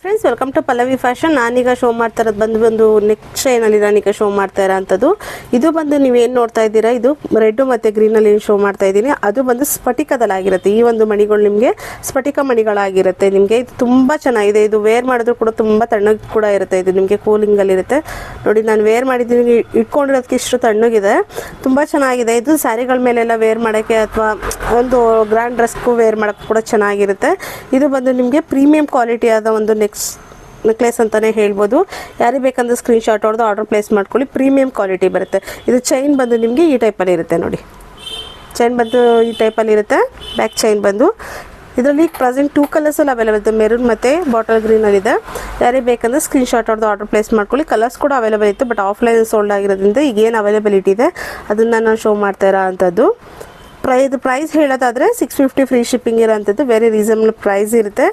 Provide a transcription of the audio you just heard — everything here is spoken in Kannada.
Friends, welcome to Pallavi fashion. ನಾನೀಗ ಶೋ ಮಾಡ್ತಾ ಇರೋದು ಬಂದು ನೆಕ್ ಚೈನಲ್ಲಿ ನಾನೀಗ ಶೋ ಮಾಡ್ತಾ ಇರೋಂಥದ್ದು. ಇದು ಬಂದು ನೀವೇನು ನೋಡ್ತಾ ಇದ್ದೀರಾ, ಇದು ರೆಡ್ ಮತ್ತು ಗ್ರೀನಲ್ಲಿ ಶೋ ಮಾಡ್ತಾ ಇದ್ದೀನಿ. ಅದು ಬಂದು ಸ್ಫಟಿಕದಲ್ಲಾಗಿರುತ್ತೆ. ಈ ಒಂದು ಮಣಿಗಳು ನಿಮಗೆ ಸ್ಫಟಿಕ ಮಣಿಗಳಾಗಿರುತ್ತೆ. ನಿಮಗೆ ಇದು ತುಂಬ ಚೆನ್ನಾಗಿದೆ. ಇದು ವೇರ್ ಮಾಡಿದ್ರು ಕೂಡ ತುಂಬ ತಣ್ಣಗೆ ಕೂಡ ಇರುತ್ತೆ. ಇದು ನಿಮಗೆ ಕೂಲಿಂಗಲ್ಲಿರುತ್ತೆ. ನೋಡಿ, ನಾನು ವೇರ್ ಮಾಡಿದ್ದೀನಿ, ಇಟ್ಕೊಂಡಿರೋದಕ್ಕೆ ಇಷ್ಟು ತಣ್ಣಗಿದೆ, ತುಂಬ ಚೆನ್ನಾಗಿದೆ. ಇದು ಸ್ಯಾರಿಗಳ ಮೇಲೆಲ್ಲ ವೇರ್ ಮಾಡೋಕ್ಕೆ ಅಥವಾ ಒಂದು ಗ್ರ್ಯಾಂಡ್ ಡ್ರೆಸ್ಗೂ ವೇರ್ ಮಾಡೋಕ್ಕೆ ಕೂಡ ಚೆನ್ನಾಗಿರುತ್ತೆ. ಇದು ಬಂದು ನಿಮಗೆ ಪ್ರೀಮಿಯಂ ಕ್ವಾಲಿಟಿ ಆದ ಒಂದು ನೆಕ್ಲೆಸ್ ಅಂತಲೇ ಹೇಳ್ಬೋದು. ಯಾರಿಗೆ ಬೇಕಂದ್ರೆ ಸ್ಕ್ರೀನ್ಶಾಟ್ ಹೊಡೆದು ಆರ್ಡರ್ ಪ್ಲೇಸ್ ಮಾಡ್ಕೊಳ್ಳಿ. ಪ್ರೀಮಿಯಂ ಕ್ವಾಲಿಟಿ ಬರುತ್ತೆ. ಇದು ಚೈನ್ ಬಂದು ನಿಮಗೆ ಈ ಟೈಪಲ್ಲಿ ಇರುತ್ತೆ. ನೋಡಿ, ಚೈನ್ ಬಂದು ಈ ಟೈಪಲ್ಲಿ ಇರುತ್ತೆ. ಬ್ಯಾಕ್ ಚೈನ್ ಬಂದು ಇದರಲ್ಲಿ ಪ್ರೆಸೆಂಟ್ 2 ಕಲರ್ಸಲ್ಲಿ ಅವೈಲೇಬಲ್ ಇದೆ. ಮೆರೂನ್ ಮತ್ತು ಬಾಟಲ್ ಗ್ರೀನಲ್ಲಿದೆ. ಯಾರಿಗೆ ಬೇಕಂದ್ರೆ ಸ್ಕ್ರೀನ್ಶಾಟ್ ಹೊಡೆದು ಆರ್ಡರ್ ಪ್ಲೇಸ್ ಮಾಡ್ಕೊಳ್ಳಿ. ಕಲರ್ಸ್ ಕೂಡ ಅವೈಲೇಬಲ್ ಇತ್ತು, ಬಟ್ ಆಫ್ಲೈನ್ ಸೋಲ್ಡ್ ಆಗಿರೋದ್ರಿಂದ ಈಗ ಏನು ಅವೈಲೇಬಿಲಿಟಿ ಇದೆ ಅದನ್ನು ನಾನು ಶೋ ಮಾಡ್ತಾ ಇರೋ ಅಂಥದ್ದು. ಪ್ರೈಸ್ ಹೇಳೋದಾದರೆ 650 ಫ್ರೀ ಶಿಪ್ಪಿಂಗ್ ಇರೋ ಅಂಥದ್ದು. ವೆರಿ ರೀಸನಬಲ್ ಪ್ರೈಸ್ ಇರುತ್ತೆ.